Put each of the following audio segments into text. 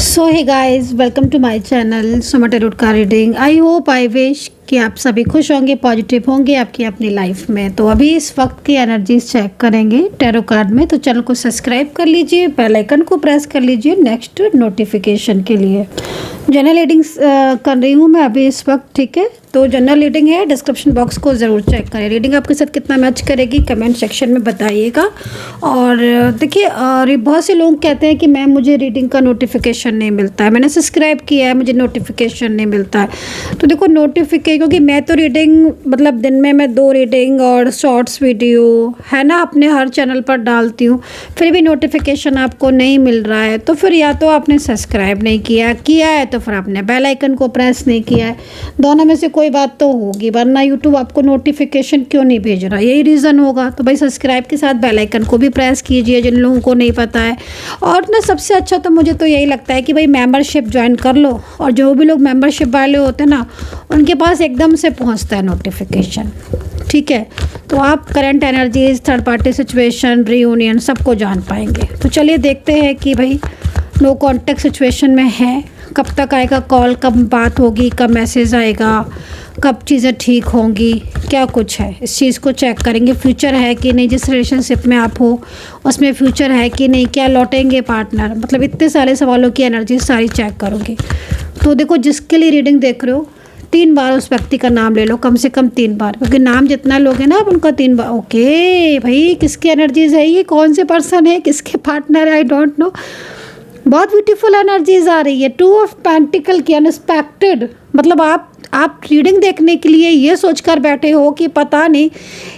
So hey guys, welcome to my channel Soma tarot का reading. I hope I wish कि आप सभी खुश होंगे, पॉजिटिव होंगे आपकी अपनी लाइफ में। तो अभी इस वक्त की एनर्जीज चेक करेंगे टैरो कार्ड में। तो चैनल को सब्सक्राइब कर लीजिए, बेल आइकन को प्रेस कर लीजिए नेक्स्ट नोटिफिकेशन के लिए। जनरल रीडिंग्स कर रही हूँ मैं अभी इस वक्त, ठीक है। तो जनरल रीडिंग है, डिस्क्रिप्शन बॉक्स को ज़रूर चेक करें। रीडिंग आपके साथ कितना मैच करेगी कमेंट सेक्शन में बताइएगा। और देखिए, बहुत से लोग कहते हैं कि मैम मुझे रीडिंग का नोटिफिकेशन नहीं मिलता है, मैंने सब्सक्राइब किया है मुझे नोटिफिकेशन नहीं मिलता है। तो देखो नोटिफिकेशन, क्योंकि मैं तो रीडिंग मतलब दिन में मैं 2 रीडिंग और शॉर्ट्स वीडियो है ना अपने हर चैनल पर डालती हूँ, फिर भी नोटिफिकेशन आपको नहीं मिल रहा है तो फिर या तो आपने सब्सक्राइब नहीं किया है तो फिर आपने बेल आइकन को प्रेस नहीं किया है। दोनों में से कोई बात तो होगी, वरना यूट्यूब आपको नोटिफिकेशन क्यों नहीं भेज रहा, यही रीज़न होगा। तो भाई सब्सक्राइब के साथ बेल आइकन को भी प्रेस कीजिए जिन लोगों को नहीं पता है। और ना सबसे अच्छा तो मुझे तो यही लगता है कि भाई मेंबरशिप ज्वाइन कर लो, और जो भी लोग मेंबरशिप वाले होते हैं ना उनके पास एकदम से पहुंचता है नोटिफिकेशन, ठीक है। तो आप current energies, third party situation, reunion सबको जान पाएंगे। तो चलिए देखते हैं कि भाई नो कॉन्टेक्ट सिचुएशन में है, कब तक आएगा कॉल, कब बात होगी, कब मैसेज आएगा, कब चीज़ें ठीक होंगी, क्या कुछ है इस चीज़ को चेक करेंगे। फ्यूचर है कि नहीं, जिस रिलेशनशिप में आप हो उसमें फ्यूचर है कि नहीं, क्या लौटेंगे पार्टनर, मतलब इतने सारे सवालों की एनर्जी सारी चेक करोगे। तो देखो जिसके लिए रीडिंग देख रहे हो 3 बार उस व्यक्ति का नाम ले लो, कम से कम 3 बार, क्योंकि नाम जितना लोगे ना आप उनका 3 बार। ओके भाई, किसकी एनर्जीज है ये, कौन से पर्सन है, किसके पार्टनर है, आई डोंट नो। बहुत ब्यूटीफुल एनर्जीज आ रही है। 2 ऑफ पेंटिकल की अनएक्सपेक्टेड, मतलब आप रीडिंग देखने के लिए ये सोचकर बैठे हो कि पता नहीं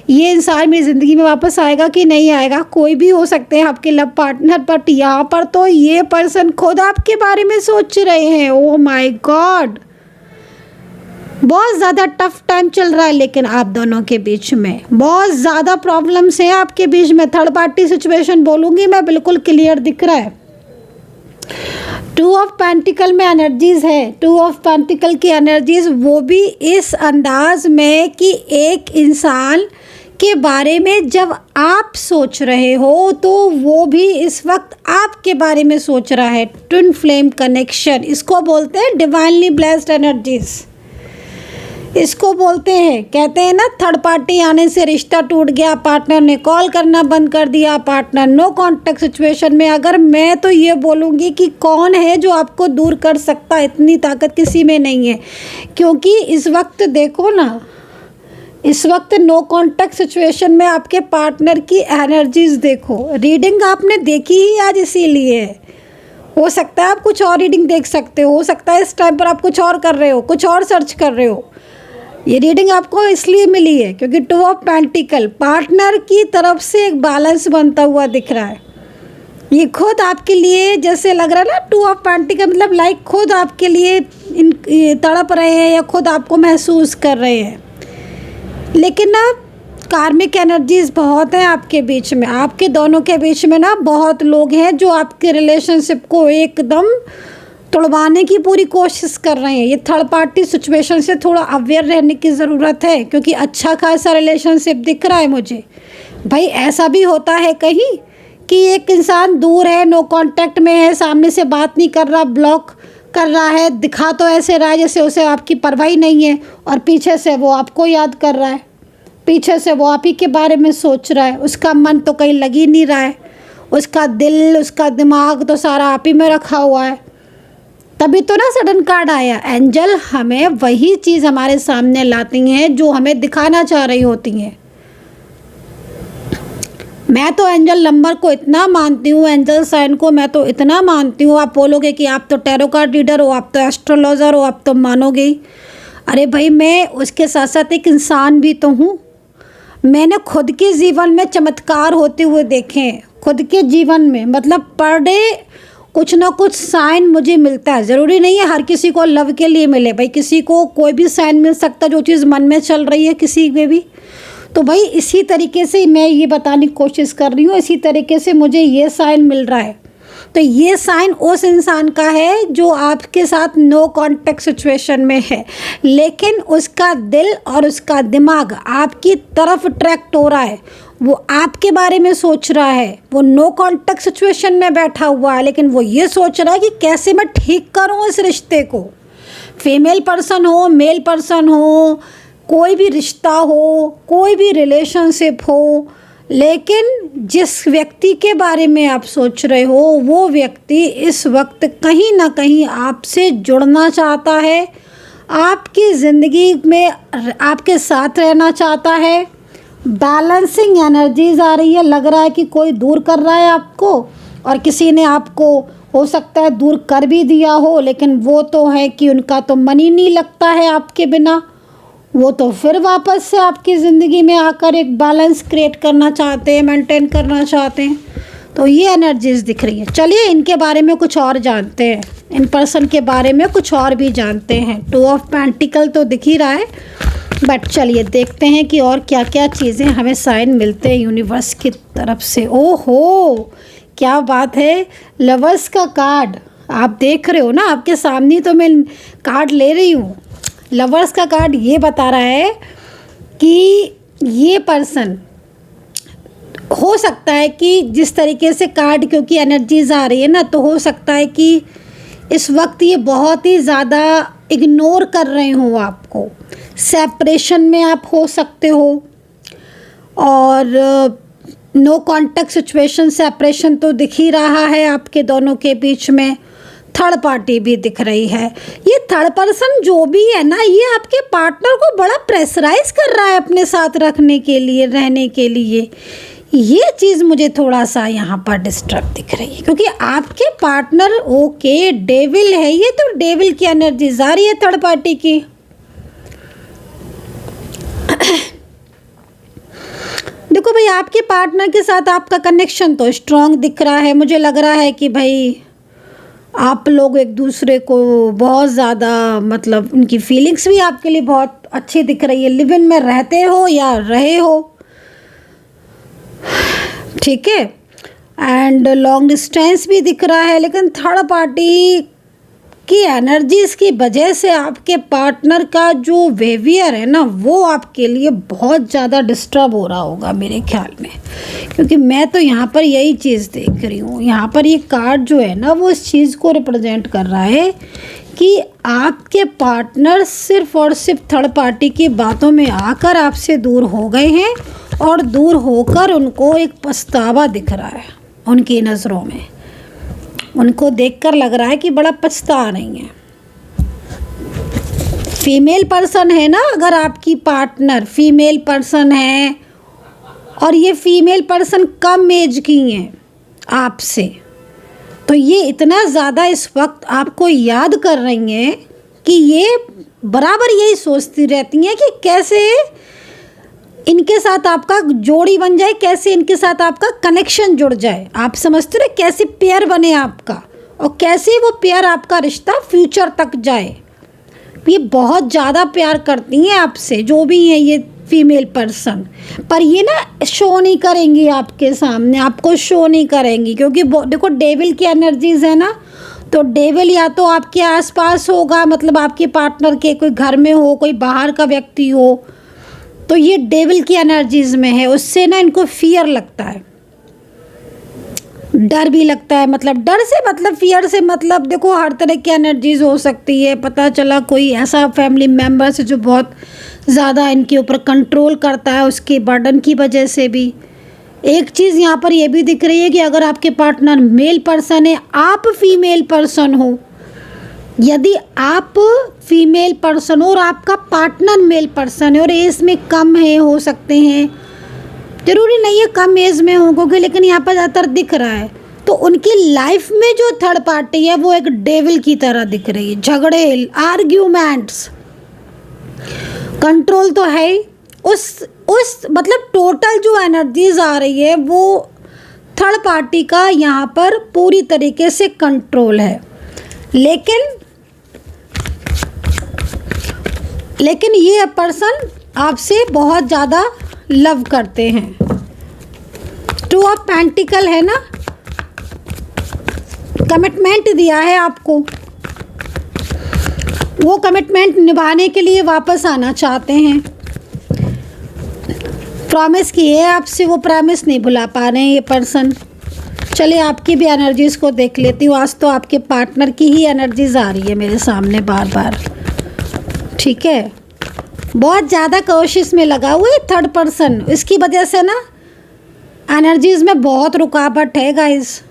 ये इंसान मेरी ज़िंदगी में वापस आएगा कि नहीं आएगा। कोई भी हो सकते हैं आपके लव पार्टनर, बट यहाँ पर तो ये पर्सन खुद आपके बारे में सोच रहे हैं। ओह माय गॉड, बहुत ज़्यादा टफ टाइम चल रहा है लेकिन आप दोनों के बीच में बहुत ज़्यादा प्रॉब्लम्स हैं आपके बीच में। थर्ड पार्टी सिचुएशन बोलूँगी मैं, बिल्कुल क्लियर दिख रहा है। 2 ऑफ पेंटिकल में एनर्जीज है, 2 ऑफ पेंटिकल की एनर्जीज, वो भी इस अंदाज में कि एक इंसान के बारे में जब आप सोच रहे हो तो वो भी इस वक्त आपके बारे में सोच रहा है। ट्विन फ्लेम कनेक्शन, इसको बोलते हैं डिवाइनली ब्लेस्ड एनर्जीज, इसको बोलते हैं। कहते हैं ना थर्ड पार्टी आने से रिश्ता टूट गया, पार्टनर ने कॉल करना बंद कर दिया, पार्टनर नो कांटेक्ट सिचुएशन में। अगर मैं तो ये बोलूँगी कि कौन है जो आपको दूर कर सकता है, इतनी ताकत किसी में नहीं है। क्योंकि इस वक्त देखो ना, इस वक्त नो कांटेक्ट सिचुएशन में आपके पार्टनर की एनर्जीज देखो। रीडिंग आपने देखी ही आज इसीलिए, हो सकता है आप कुछ और रीडिंग देख सकते हो सकता है इस टाइम पर आप कुछ और कर रहे हो, कुछ और सर्च कर रहे हो। ये रीडिंग आपको इसलिए मिली है क्योंकि 2 ऑफ पेंटिकल पार्टनर की तरफ से एक बैलेंस बनता हुआ दिख रहा है। ये खुद आपके लिए जैसे लग रहा है ना, 2 ऑफ पेंटिकल मतलब लाइक खुद आपके लिए तड़प रहे हैं या खुद आपको महसूस कर रहे हैं। लेकिन ना कार्मिक एनर्जीज बहुत हैं आपके बीच में, आपके दोनों के बीच में ना बहुत लोग हैं जो आपके रिलेशनशिप को एकदम तोड़वाने की पूरी कोशिश कर रहे हैं। ये थर्ड पार्टी सिचुएशन से थोड़ा अवेयर रहने की ज़रूरत है, क्योंकि अच्छा खासा रिलेशनशिप दिख रहा है मुझे। भाई ऐसा भी होता है कहीं कि एक इंसान दूर है, नो कांटेक्ट में है, सामने से बात नहीं कर रहा, ब्लॉक कर रहा है, दिखा तो ऐसे रहा है जैसे उसे आपकी परवाही नहीं है, और पीछे से वो आपको याद कर रहा है, पीछे से वो आप ही के बारे में सोच रहा है। उसका मन तो कहीं लग ही नहीं रहा है, उसका दिल, उसका दिमाग तो सारा आप ही में रखा हुआ है। तभी तो ना सडन कार्ड आया। एंजल हमें वही चीज़ हमारे सामने लाती हैं जो हमें दिखाना चाह रही होती हैं। मैं तो एंजल नंबर को इतना मानती हूँ, एंजल साइन को मैं तो इतना मानती हूँ। आप बोलोगे कि आप तो टैरो कार्ड रीडर हो, आप तो एस्ट्रोलॉजर हो, आप तो मानोगे ही। अरे भाई, मैं उसके साथ साथ एक इंसान भी तो हूँ। मैंने खुद के जीवन में चमत्कार होते हुए देखे हैं, खुद के जीवन में, मतलब पर डे कुछ ना कुछ साइन मुझे मिलता है। ज़रूरी नहीं है हर किसी को लव के लिए मिले, भाई किसी को कोई भी साइन मिल सकता है जो चीज़ मन में चल रही है किसी में भी। तो भाई इसी तरीके से मैं ये बताने की कोशिश कर रही हूँ, इसी तरीके से मुझे ये साइन मिल रहा है। तो ये साइन उस इंसान का है जो आपके साथ नो कांटेक्ट सिचुएशन में है, लेकिन उसका दिल और उसका दिमाग आपकी तरफ अट्रैक्ट हो रहा है। वो आपके बारे में सोच रहा है, वो नो कॉन्टेक्ट सिचुएशन में बैठा हुआ है, लेकिन वो ये सोच रहा है कि कैसे मैं ठीक करूं इस रिश्ते को। फीमेल पर्सन हो, मेल पर्सन हो, कोई भी रिश्ता हो, कोई भी रिलेशनशिप हो, लेकिन जिस व्यक्ति के बारे में आप सोच रहे हो वो व्यक्ति इस वक्त कहीं ना कहीं आपसे जुड़ना चाहता है, आपकी ज़िंदगी में आपके साथ रहना चाहता है। बैलेंसिंग एनर्जीज आ रही है, लग रहा है कि कोई दूर कर रहा है आपको, और किसी ने आपको हो सकता है दूर कर भी दिया हो, लेकिन वो तो है कि उनका तो मन ही नहीं लगता है आपके बिना, वो तो फिर वापस से आपकी ज़िंदगी में आकर एक बैलेंस क्रिएट करना चाहते हैं, मेंटेन करना चाहते हैं। तो ये एनर्जीज दिख रही है। चलिए इनके बारे में कुछ और जानते हैं, इन पर्सन के बारे में कुछ और भी जानते हैं। 2 ऑफ पेंटिकल तो दिख ही रहा है, बट चलिए देखते हैं कि और क्या क्या चीज़ें हमें साइन मिलते हैं यूनिवर्स की तरफ से। ओहो, क्या बात है, लवर्स का कार्ड आप देख रहे हो ना, आपके सामने तो मैं कार्ड ले रही हूँ। लवर्स का कार्ड ये बता रहा है कि ये पर्सन हो सकता है कि जिस तरीके से कार्ड, क्योंकि एनर्जीज आ रही है ना, तो हो सकता है कि इस वक्त ये बहुत ही ज़्यादा इग्नोर कर रहे हो आपको। सेपरेशन में आप हो सकते हो, और नो कॉन्टेक्ट सिचुएशन, सेपरेशन तो दिख ही रहा है आपके दोनों के बीच में। थर्ड पार्टी भी दिख रही है। ये थर्ड पर्सन जो भी है ना, ये आपके पार्टनर को बड़ा प्रेशराइज कर रहा है अपने साथ रखने के लिए, रहने के लिए। ये चीज़ मुझे थोड़ा सा यहाँ पर डिस्टर्ब दिख रही है, क्योंकि आपके पार्टनर ओके डेविल है, ये तो डेविल की एनर्जी आ रही है थर्ड पार्टी की। देखो भाई, आपके पार्टनर के साथ आपका कनेक्शन तो स्ट्रांग दिख रहा है। मुझे लग रहा है कि भाई आप लोग एक दूसरे को बहुत ज़्यादा, मतलब उनकी फीलिंग्स भी आपके लिए बहुत अच्छी दिख रही है। लिव इन में रहते हो या रहे हो, ठीक है, एंड लॉन्ग डिस्टेंस भी दिख रहा है। लेकिन थर्ड पार्टी की एनर्जीज की वजह से आपके पार्टनर का जो बिहेवियर है ना, वो आपके लिए बहुत ज़्यादा डिस्टर्ब हो रहा होगा मेरे ख्याल में, क्योंकि मैं तो यहाँ पर यही चीज़ देख रही हूँ। यहाँ पर ये कार्ड जो है ना, वो इस चीज़ को रिप्रेजेंट कर रहा है कि आपके पार्टनर सिर्फ और सिर्फ थर्ड पार्टी की बातों में आकर आपसे दूर हो गए हैं, और दूर होकर उनको एक पछतावा दिख रहा है उनकी नज़रों में। उनको देखकर लग रहा है कि बड़ा पछता रही हैं। फीमेल पर्सन है ना, अगर आपकी पार्टनर फीमेल पर्सन है और ये फीमेल पर्सन कम एज की हैं आपसे, तो ये इतना ज़्यादा इस वक्त आपको याद कर रही हैं कि ये बराबर यही सोचती रहती हैं कि कैसे इनके साथ आपका जोड़ी बन जाए, कैसे इनके साथ आपका कनेक्शन जुड़ जाए। आप समझते रहे कैसे पेयर बने आपका, और कैसे वो पेयर आपका रिश्ता फ्यूचर तक जाए। ये बहुत ज़्यादा प्यार करती हैं आपसे, जो भी हैं ये फीमेल पर्सन, पर ये ना शो नहीं करेंगी आपके सामने, आपको शो नहीं करेंगी, क्योंकि देखो डेविल की एनर्जीज है ना, तो डेविल या तो आपके आसपास होगा, मतलब आपके पार्टनर के कोई घर में हो, कोई बाहर का व्यक्ति हो, तो ये डेविल की एनर्जीज में है। उससे ना इनको फियर लगता है, डर भी लगता है। मतलब डर से मतलब फियर से मतलब देखो हर तरह की एनर्जीज हो सकती है। पता चला कोई ऐसा फैमिली मेम्बर है जो बहुत ज़्यादा इनके ऊपर कंट्रोल करता है, उसके बर्डन की वजह से भी। एक चीज़ यहाँ पर ये भी दिख रही है कि अगर आपके पार्टनर मेल पर्सन है, आप फीमेल पर्सन हो, यदि आप फीमेल पर्सन हो और आपका पार्टनर मेल पर्सन है और एज में कम है, हो सकते हैं, ज़रूरी नहीं है कम एज में होंगे, लेकिन यहाँ पर ज़्यादातर दिख रहा है, तो उनकी लाइफ में जो थर्ड पार्टी है वो एक डेविल की तरह दिख रही है। झगड़े, आर्ग्यूमेंट्स, कंट्रोल तो है ही, उस मतलब टोटल जो एनर्जीज आ रही है वो थर्ड पार्टी का यहाँ पर पूरी तरीके से कंट्रोल है। लेकिन ये पर्सन आपसे बहुत ज़्यादा लव करते हैं। 2 ऑफ पेंटिकल है ना, कमिटमेंट दिया है आपको, वो कमिटमेंट निभाने के लिए वापस आना चाहते हैं। प्रॉमिस किए है आपसे, वो प्रॉमिस नहीं भुला पा रहे हैं ये पर्सन। चलिए आपकी भी एनर्जीज़ को देख लेती हूँ। आज तो आपके पार्टनर की ही एनर्जीज आ रही है मेरे सामने बार बार। ठीक है, बहुत ज़्यादा कोशिश में लगा हुआ है थर्ड पर्सन, इसकी वजह से ना एनर्जीज़ में बहुत रुकावट है गाइस,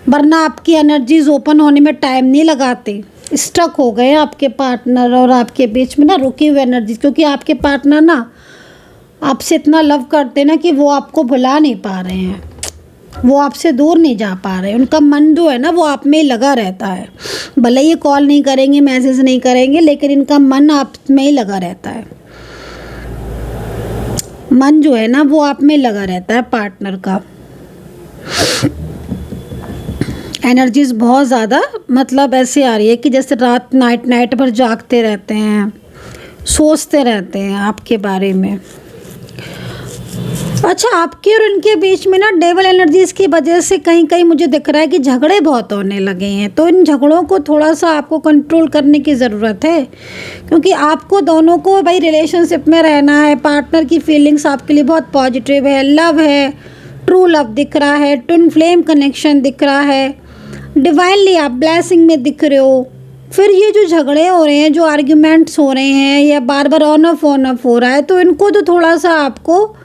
वरना आपकी एनर्जीज ओपन होने में टाइम नहीं लगाते। स्टक हो गए आपके पार्टनर और आपके बीच में ना रुकी हुई एनर्जी, क्योंकि आपके पार्टनर ना आपसे इतना लव करते ना कि वो आपको भुला नहीं पा रहे हैं, वो आपसे दूर नहीं जा पा रहे। उनका मन जो है ना वो आप में ही लगा रहता है, भले ये कॉल नहीं करेंगे, मैसेज नहीं करेंगे, लेकिन इनका मन आप में ही लगा रहता है। मन जो है ना वो आप में लगा रहता है पार्टनर का। एनर्जीज बहुत ज़्यादा मतलब ऐसे आ रही है कि जैसे रात नाइट भर जागते रहते हैं, सोचते रहते हैं आपके बारे में। अच्छा, आपके और उनके बीच में ना डेवल एनर्जीज़ की वजह से कहीं कहीं मुझे दिख रहा है कि झगड़े बहुत होने लगे हैं। तो इन झगड़ों को थोड़ा सा आपको कंट्रोल करने की ज़रूरत है, क्योंकि आपको दोनों को भाई रिलेशनशिप में रहना है। पार्टनर की फीलिंग्स आपके लिए बहुत पॉजिटिव है, लव है, ट्रू लव दिख रहा है, ट्विन फ्लेम कनेक्शन दिख रहा है, डिवाइनली आप ब्लेसिंग में दिख रहे हो। फिर ये जो झगड़े हो रहे हैं, जो आर्ग्यूमेंट्स हो रहे हैं या बार बार ऑन ऑफ हो रहा है, तो इनको तो थोड़ा सा आपको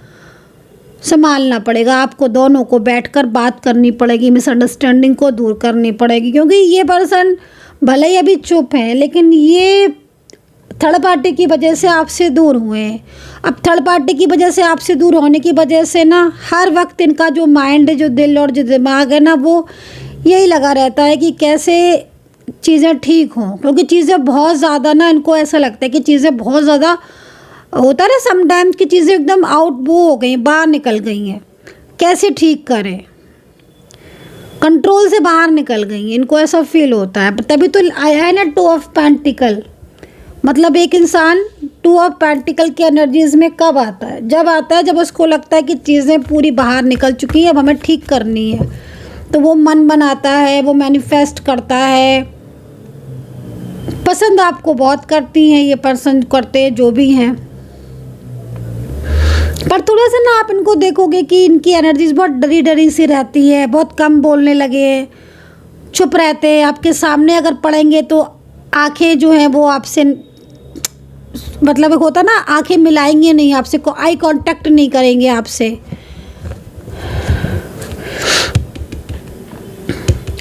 संभालना पड़ेगा। आपको दोनों को बैठकर बात करनी पड़ेगी, मिसअंडरस्टैंडिंग को दूर करनी पड़ेगी, क्योंकि ये पर्सन भले ही अभी चुप है लेकिन ये थर्ड पार्टी की वजह से आपसे दूर हुए हैं। अब थर्ड पार्टी की वजह से आपसे दूर होने की वजह से ना हर वक्त इनका जो माइंड, जो दिल और जो दिमाग है ना, वो यही लगा रहता है कि कैसे चीज़ें ठीक हों, क्योंकि चीज़ें बहुत ज़्यादा ना इनको ऐसा लगता है कि चीज़ें बहुत ज़्यादा होता है ना समटाइम्स की चीज़ें एकदम आउट वो हो गई, बाहर निकल गई हैं, कैसे ठीक करें, कंट्रोल से बाहर निकल गई हैं, इनको ऐसा फील होता है। तभी तो आया है ना 2 ऑफ पेंटिकल। मतलब एक इंसान 2 ऑफ पेंटिकल की एनर्जीज में कब आता है? जब आता है जब उसको लगता है कि चीज़ें पूरी बाहर निकल चुकी हैं, अब हमें ठीक करनी है। तो वो मन बनाता है, वो मैनिफेस्ट करता है। पसंद आपको बहुत करती हैं ये पर्सन, करते हैं जो भी हैं, पर थोड़ा सा ना आप इनको देखोगे कि इनकी एनर्जीज बहुत डरी डरी सी रहती है, बहुत कम बोलने लगे हैं, चुप रहते हैं। आपके सामने अगर पड़ेंगे तो आंखें जो हैं वो आपसे, मतलब एक होता ना, आंखें मिलाएंगे नहीं आपसे, आई कांटेक्ट नहीं करेंगे आपसे।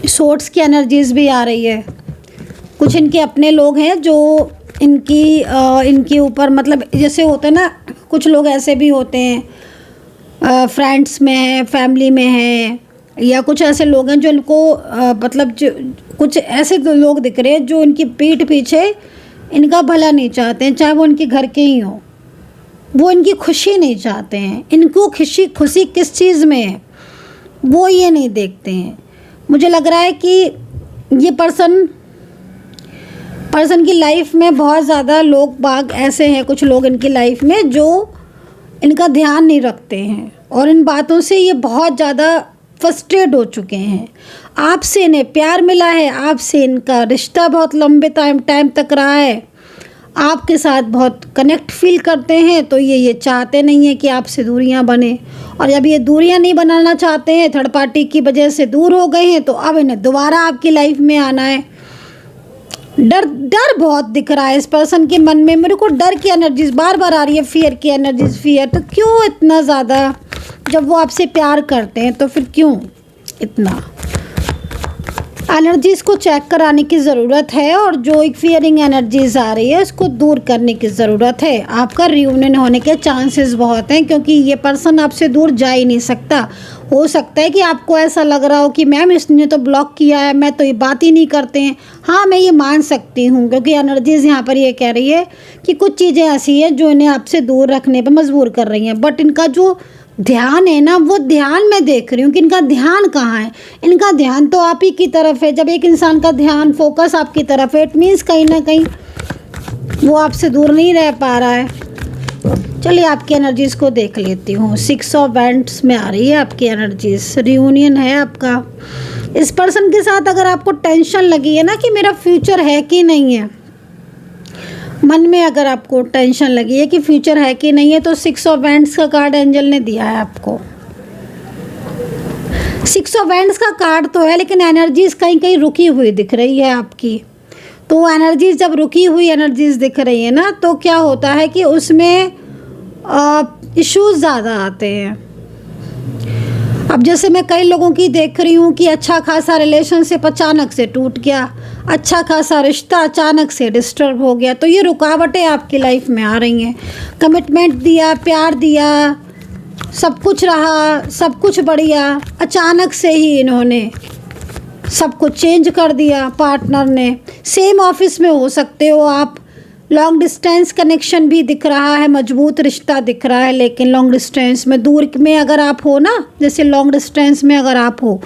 सोर्ट्स की एनर्जीज भी आ रही है। कुछ इनके अपने लोग हैं जो इनके ऊपर, मतलब जैसे होता है ना, कुछ लोग ऐसे भी होते हैं फ्रेंड्स में हैं, फैमिली में हैं, या कुछ ऐसे लोग हैं जो इनको मतलब जो कुछ ऐसे लोग दिख रहे हैं जो इनकी पीठ पीछे इनका भला नहीं चाहते हैं, चाहे वो इनके घर के ही हों। वो इनकी खुशी नहीं चाहते हैं। इनको खुशी किस चीज़ में है वो ये नहीं देखते हैं। मुझे लग रहा है कि ये पर्सन की लाइफ में बहुत ज़्यादा लोग बाग ऐसे हैं, कुछ लोग इनकी लाइफ में जो इनका ध्यान नहीं रखते हैं, और इन बातों से ये बहुत ज़्यादा फ्रस्ट्रेट हो चुके हैं। आपसे इन्हें प्यार मिला है, आपसे इनका रिश्ता बहुत लंबे टाइम तक रहा है, आपके साथ बहुत कनेक्ट फील करते हैं, तो ये चाहते नहीं है कि आपसे दूरियां बने। और जब ये दूरियां नहीं बनाना चाहते हैं, थर्ड पार्टी की वजह से दूर हो गए हैं, तो अब इन्हें दोबारा आपकी लाइफ में आना है। डर बहुत दिख रहा है इस पर्सन के मन में। मेरे को डर की एनर्जीज बार बार आ रही है, फियर की एनर्जीज। फियर तो क्यों इतना ज़्यादा? जब वो आपसे प्यार करते हैं तो फिर क्यों इतना? एनर्जीज़ को चेक कराने की ज़रूरत है, और जो एक फियरिंग एनर्जीज़ आ रही है उसको दूर करने की ज़रूरत है। आपका रियूनियन होने के चांसेस बहुत हैं, क्योंकि ये पर्सन आपसे दूर जा ही नहीं सकता। हो सकता है कि आपको ऐसा लग रहा हो कि मैम इसने तो ब्लॉक किया है, मैं तो ये बात ही नहीं करते हैं। हाँ, मैं ये मान सकती हूँ, क्योंकि एनर्जीज़ यहाँ पर ये कह रही है कि कुछ चीज़ें ऐसी हैं जो इन्हें आपसे दूर रखने पर मजबूर कर रही हैं। बट इनका जो ध्यान है ना, वो ध्यान मैं देख रही हूँ कि इनका ध्यान कहाँ है। इनका ध्यान तो आप ही की तरफ है। जब एक इंसान का ध्यान फोकस आपकी तरफ है, इट मीन्स कहीं ना कहीं वो आपसे दूर नहीं रह पा रहा है। चलिए आपकी एनर्जीज़ को देख लेती हूँ। 6 ऑफ वैंड्स में आ रही है आपकी एनर्जीज़। रियूनियन है आपका। इस पर्सन के साथ अगर आपको टेंशन लगी है ना कि मेरा फ्यूचर है कि नहीं है, मन में अगर आपको टेंशन लगी है कि फ्यूचर है कि नहीं है, तो 6 ऑफ वैंड्स का कार्ड एंजल ने दिया है आपको। 6 ऑफ वैंड्स का कार्ड तो है, लेकिन एनर्जीज कहीं कहीं रुकी हुई दिख रही है आपकी। तो एनर्जीज जब रुकी हुई एनर्जीज दिख रही है ना, तो क्या होता है कि उसमें इश्यूज ज़्यादा आते हैं। अब जैसे मैं कई लोगों की देख रही हूँ कि अच्छा खासा रिलेशनशिप अचानक से टूट गया, अच्छा खासा रिश्ता अचानक से डिस्टर्ब हो गया। तो ये रुकावटें आपकी लाइफ में आ रही हैं। कमिटमेंट दिया, प्यार दिया, सब कुछ रहा, सब कुछ बढ़िया, अचानक से ही इन्होंने सब कुछ चेंज कर दिया पार्टनर ने। सेम ऑफिस में हो सकते हो आप, लॉन्ग डिस्टेंस कनेक्शन भी दिख रहा है, मजबूत रिश्ता दिख रहा है, लेकिन लॉन्ग डिस्टेंस में, दूर में अगर आप हो ना, जैसे लॉन्ग डिस्टेंस में अगर आप हो,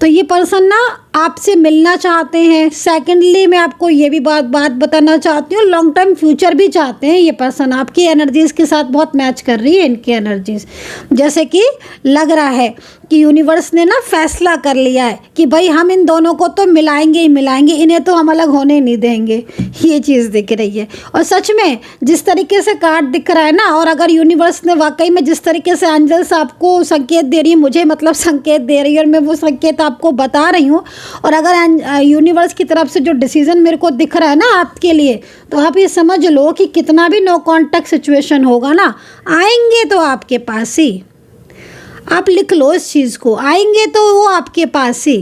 तो ये पर्सन ना आपसे मिलना चाहते हैं। सेकेंडली मैं आपको ये भी बात बताना चाहती हूँ, लॉन्ग टर्म फ्यूचर भी चाहते हैं ये पर्सन। आपकी एनर्जीज़ के साथ बहुत मैच कर रही है इनकी एनर्जीज़। जैसे कि लग रहा है कि यूनिवर्स ने ना फैसला कर लिया है कि भाई हम इन दोनों को तो मिलाएंगे ही मिलाएंगे, इन्हें तो हम अलग होने नहीं देंगे। ये चीज़ दिख रही है। और सच में जिस तरीके से कार्ड दिख रहा है ना, और अगर यूनिवर्स ने वाकई में जिस तरीके से एंजल्स आपको संकेत दे रही है, मुझे मतलब संकेत दे रही है, और मैं वो संकेत आपको बता रही हूँ, और अगर यूनिवर्स की तरफ से जो डिसीजन मेरे को दिख रहा है ना आपके लिए, तो आप ये समझ लो कि कितना भी नो कॉन्टैक्ट सिचुएशन होगा ना, आएंगे तो आपके पास ही। आप लिख लो इस चीज़ को, आएंगे तो वो आपके पास ही।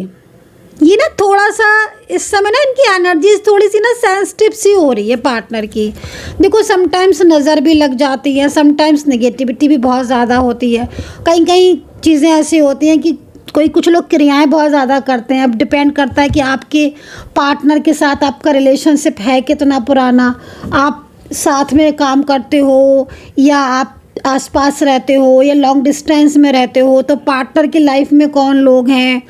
ये ना थोड़ा सा इस समय ना इनकी एनर्जीज थोड़ी सी ना सेंसिटिव सी हो रही है पार्टनर की। देखो समटाइम्स नज़र भी लग जाती है, समटाइम्स नेगेटिविटी भी बहुत ज़्यादा होती है। कहीं कहीं चीज़ें ऐसी होती हैं कि कुछ लोग क्रियाएं बहुत ज़्यादा करते हैं। अब डिपेंड करता है कि आपके पार्टनर के साथ आपका रिलेशनशिप है कितना पुराना, आप साथ में काम करते हो या आप आसपास रहते हो या लॉन्ग डिस्टेंस में रहते हो, तो पार्टनर की लाइफ में कौन लोग हैं,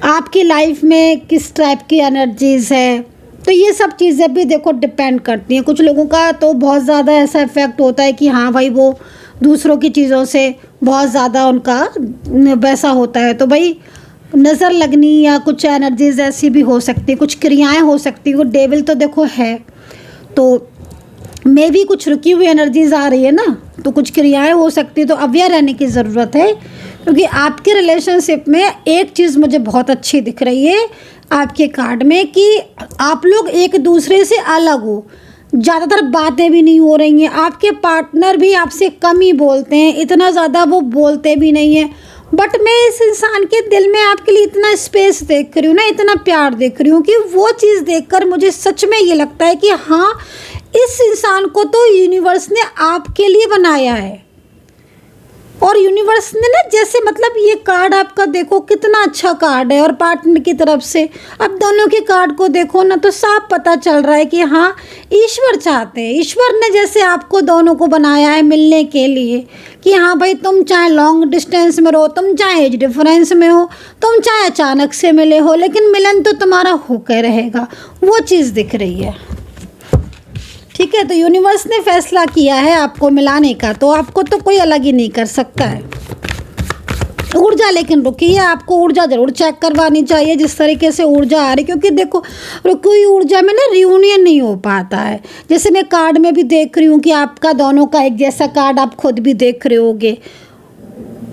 आपकी लाइफ में किस टाइप की एनर्जीज़ है। तो ये सब चीज़ें भी देखो डिपेंड करती हैं। कुछ लोगों का तो बहुत ज़्यादा ऐसा इफ़ेक्ट होता है कि हाँ भाई वो दूसरों की चीज़ों से बहुत ज़्यादा उनका वैसा होता है। तो भाई नज़र लगनी या कुछ एनर्जीज ऐसी भी हो सकती है, कुछ क्रियाएं हो सकती है। वो डेविल तो देखो है, तो मे भी कुछ रुकी हुई एनर्जीज आ रही है ना, तो कुछ क्रियाएं हो सकती है। तो अवेयर रहने की ज़रूरत है, क्योंकि आपके रिलेशनशिप में एक चीज़ मुझे बहुत अच्छी दिख रही है आपके कार्ड में, कि आप लोग एक दूसरे से अलग हो। ज़्यादातर बातें भी नहीं हो रही हैं, आपके पार्टनर भी आपसे कम ही बोलते हैं, इतना ज़्यादा वो बोलते भी नहीं हैं। बट मैं इस इंसान के दिल में आपके लिए इतना स्पेस देख रही हूँ ना, इतना प्यार देख रही हूँ, कि वो चीज़ देखकर मुझे सच में ये लगता है कि हाँ, इस इंसान को तो यूनिवर्स ने आपके लिए बनाया है। और यूनिवर्स ने ना, जैसे मतलब ये कार्ड आपका देखो कितना अच्छा कार्ड है, और पार्टनर की तरफ से अब दोनों के कार्ड को देखो ना, तो साफ पता चल रहा है कि हाँ, ईश्वर चाहते हैं, ईश्वर ने जैसे आपको दोनों को बनाया है मिलने के लिए, कि हाँ भाई तुम चाहे लॉन्ग डिस्टेंस में रहो, तुम चाहे एज डिफरेंस में हो, तुम चाहे अचानक से मिले हो, लेकिन मिलन तो तुम्हारा होकर रहेगा। वो चीज़ दिख रही है। ठीक है, तो यूनिवर्स ने फैसला किया है आपको मिलाने का, तो आपको तो कोई अलग ही नहीं कर सकता है। ऊर्जा लेकिन रुकी है, आपको ऊर्जा ज़रूर चेक करवानी चाहिए, जिस तरीके से ऊर्जा आ रही, क्योंकि देखो रुकी हुई ऊर्जा में ना रियूनियन नहीं हो पाता है। जैसे मैं कार्ड में भी देख रही हूँ कि आपका दोनों का एक जैसा कार्ड आप खुद भी देख रहे होगे,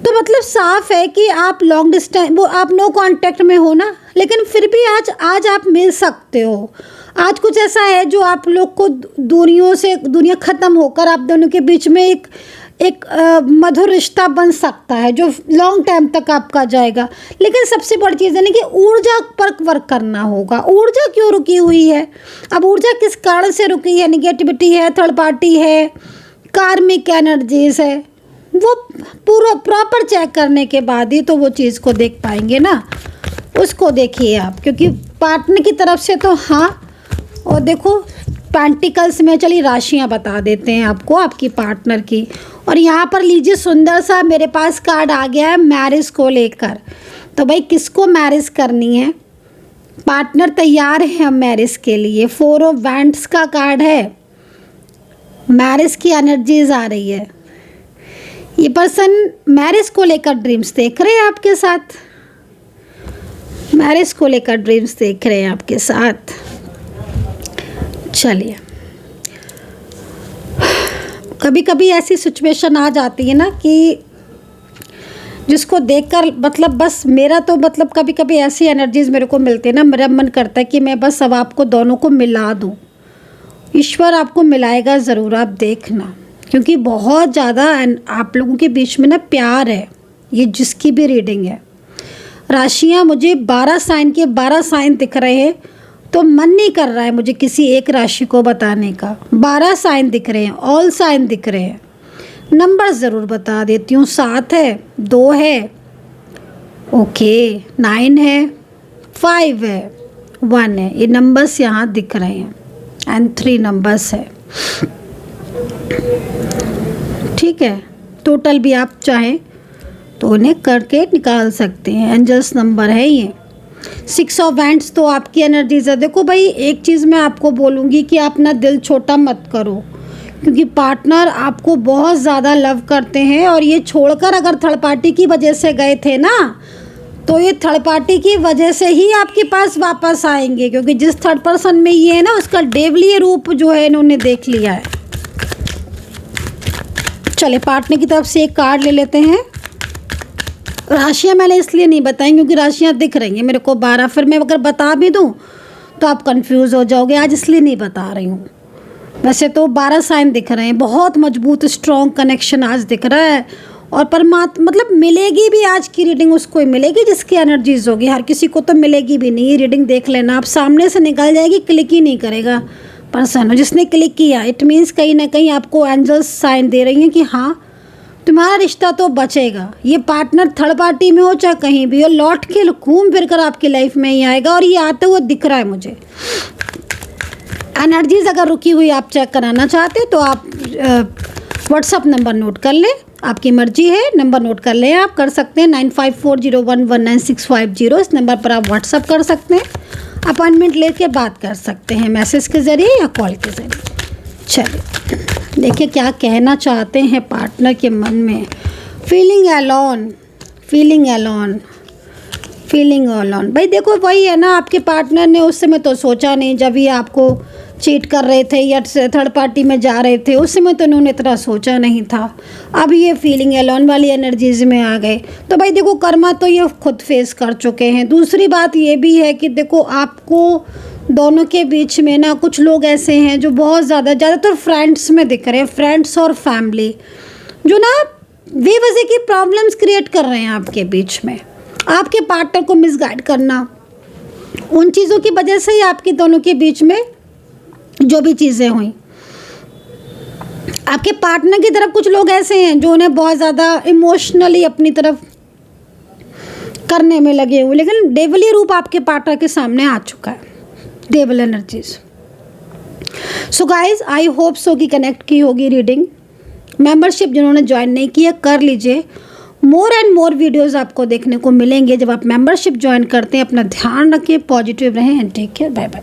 तो मतलब साफ है कि आप लॉन्ग डिस्टेंस, वो आप नो कांटेक्ट में हो ना, लेकिन फिर भी आज आप मिल सकते हो। आज कुछ ऐसा है जो आप लोग को दुनिया ख़त्म होकर आप दोनों के बीच में एक मधुर रिश्ता बन सकता है, जो लॉन्ग टाइम तक आपका जाएगा। लेकिन सबसे बड़ी चीज़ है ना कि ऊर्जा पर वर्क करना होगा। ऊर्जा क्यों रुकी हुई है? अब ऊर्जा किस कारण से रुकी है? निगेटिविटी है, थर्ड पार्टी है, कार्मिक एनर्जीज है, वो पूरा प्रॉपर चेक करने के बाद ही तो वो चीज़ को देख पाएंगे ना। उसको देखिए आप, क्योंकि पार्टनर की तरफ से तो हाँ। और देखो पेंटिकल्स में चलिए राशियाँ बता देते हैं आपको आपकी पार्टनर की। और यहाँ पर लीजिए सुंदर सा मेरे पास कार्ड आ गया है मैरिज को लेकर। तो भाई किसको मैरिज करनी है? पार्टनर तैयार है हम मैरिज के लिए। 4 ऑफ वैंड्स का कार्ड है, मैरिज की एनर्जीज आ रही है। ये पर्सन मैरिज को लेकर ड्रीम्स देख रहे हैं आपके साथ, मैरिज को लेकर ड्रीम्स देख रहे हैं आपके साथ। चलिए कभी कभी ऐसी सिचुएशन आ जाती है ना कि जिसको देखकर मतलब बस मेरा तो मतलब कभी कभी ऐसी एनर्जीज मेरे को मिलती है ना, मेरा मन करता है कि मैं बस अब आपको दोनों को मिला दूँ। ईश्वर आपको मिलाएगा ज़रूर, आप देखना, क्योंकि बहुत ज़्यादा आप लोगों के बीच में ना प्यार है। ये जिसकी भी रीडिंग है, राशियाँ मुझे 12 साइन के 12 साइन दिख रहे हैं, तो मन नहीं कर रहा है मुझे किसी एक राशि को बताने का। 12 साइन दिख रहे हैं, ऑल साइन दिख रहे हैं। नंबर ज़रूर बता देती हूँ, 7 है, 2 है, ओके, 9 है, 5 है, 1 है। ये नंबर्स यहाँ दिख रहे हैं एंड 3 नंबर्स है। ठीक है, टोटल भी आप चाहें तो उन्हें करके निकाल सकते हैं। एंजल्स नंबर है ये। 6 ऑफ वैंड्स तो आपकी एनर्जीज है। देखो भाई, एक चीज़ मैं आपको बोलूँगी कि आप ना दिल छोटा मत करो, क्योंकि पार्टनर आपको बहुत ज़्यादा लव करते हैं, और ये छोड़कर अगर थर्ड पार्टी की वजह से गए थे ना, तो ये थर्ड पार्टी की वजह से ही आपके पास वापस आएंगे, क्योंकि जिस थर्ड पर्सन में ये है ना, उसका डेवलीय रूप जो है इन्होंने देख लिया है। चले पार्टनर की तरफ से एक कार्ड ले लेते हैं। राशियाँ मैंने इसलिए नहीं बताई क्योंकि राशियाँ दिख रही हैं मेरे को 12, फिर मैं अगर बता भी दूँ तो आप कंफ्यूज हो जाओगे, आज इसलिए नहीं बता रही हूँ। वैसे तो 12 साइन दिख रहे हैं, बहुत मजबूत स्ट्रॉन्ग कनेक्शन आज दिख रहा है, और परमात्मा मतलब मिलेगी भी आज की रीडिंग उसको ही मिलेगी जिसकी एनर्जीज होगी, हर किसी को तो मिलेगी भी नहीं। ये रीडिंग देख लेना, आप सामने से निकल जाएगी, क्लिक ही नहीं करेगा पर्सन जिसने क्लिक किया। इट मीन्स कहीं ना कहीं आपको एंजल्स साइन दे रही हैं कि हाँ तुम्हारा रिश्ता तो बचेगा। ये पार्टनर थर्ड पार्टी में हो चाहे कहीं भी हो, लौट के घूम फिर कर आपकी लाइफ में ही आएगा, और ये आते हुए दिख रहा है मुझे। एनर्जीज अगर रुकी हुई आप चेक कराना चाहते तो आप व्हाट्सअप नंबर नोट कर लें, आपकी मर्जी है, नंबर नोट कर लें, आप कर सकते हैं 9540119650। इस नंबर पर आप व्हाट्सअप कर सकते हैं, अपॉइंटमेंट लेके बात कर सकते हैं मैसेज के ज़रिए या कॉल के ज़रिए। चलिए देखिए क्या कहना चाहते हैं पार्टनर के मन में। Feeling alone, feeling alone, feeling alone. भाई देखो वही है ना, आपके पार्टनर ने उस समय तो सोचा नहीं, जब ये आपको चीट कर रहे थे या थर्ड पार्टी में जा रहे थे, उस समय तो उन्होंने इतना सोचा नहीं था। अब ये फीलिंग अलोन वाली एनर्जीज में आ गए, तो भाई देखो कर्मा तो ये खुद फेस कर चुके हैं। दूसरी बात ये भी है कि देखो आपको दोनों के बीच में ना कुछ लोग ऐसे हैं जो बहुत ज़्यादातर फ्रेंड्स में दिख रहे हैं, फ्रेंड्स और फैमिली, जो ना बेवजह की प्रॉब्लम्स क्रिएट कर रहे हैं आपके बीच में। आपके पार्टनर को मिसगाइड करना, उन चीज़ों की वजह से ही आपके दोनों के बीच में जो भी चीज़ें हुई। आपके पार्टनर की तरफ कुछ लोग ऐसे हैं जो उन्हें बहुत ज़्यादा इमोशनली अपनी तरफ करने में लगे हुए, लेकिन डेवली रूप आपके पार्टनर के सामने आ चुका है, devil energies. So guys I hope so कि कनेक्ट की होगी रीडिंग। मेंबरशिप जिन्होंने ज्वाइन नहीं किया कर लीजिए, मोर एंड मोर वीडियोस आपको देखने को मिलेंगे जब आप मेंबरशिप ज्वाइन करते हैं। अपना ध्यान रखें, पॉजिटिव रहें and take care, bye bye.